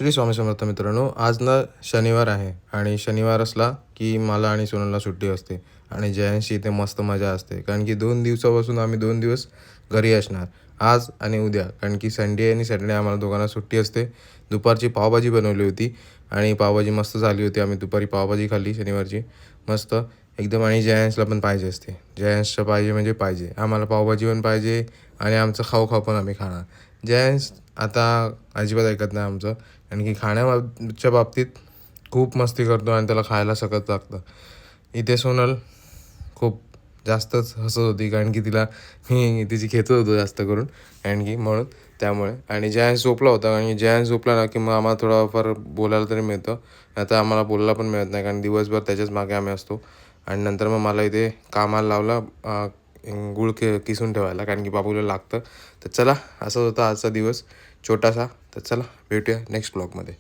श्री स्वामी समर्थ मित्रांनो, आज ना शनिवार आहे आणि शनिवार असला की मला आणि सोनलला सुट्टी असते आणि जयांशी इथे मस्त मजा असते. कारण की 2 दिवसापासून आम्ही 2 दिवस घरी असणार. आज आणि उद्या, कारण की संडे आणि सॅटर्डे आम्हाला दोघांना सुट्टी असते. दुपारची पावभाजी बनवली होती आणि पावभाजी मस्त झाली होती. आम्ही दुपारी पावभाजी खाल्ली शनिवारची मस्त एकदम. आणि जयांशला पण पाहिजे असते. जयांशचं पाहिजे म्हणजे पाहिजे. आम्हाला पावभाजी पण पाहिजे आणि आमचं खाऊ पण आम्ही खाणार. जयांश आता अजिबात ऐकत नाही आमचं, कारण की खाण्याच्या बाबतीत खूप मस्ती करतो आणि त्याला खायला सगळंच लागतं. इथे सोनल खूप जास्तच हसत होती, कारण की तिला मी तिची खेचत होतो जास्त करून, कारण की म्हणून त्यामुळे. आणि जयांश झोपला होता, आणि जयांश झोपला ना की मग आम्हाला थोडाफार बोलायला तरी मिळतं. आता आम्हाला बोलायला पण मिळत नाही, कारण दिवसभर त्याच्याच मागे आम्ही असतो. आणि नंतर मग मला इथे कामाला लावला गुळ किसून ठेवायला, कारण की बाबूला लागतं. तर चला, असं होता आजचा दिवस छोटासा. तर चला, भेटूया नेक्स्ट ब्लॉगमध्ये.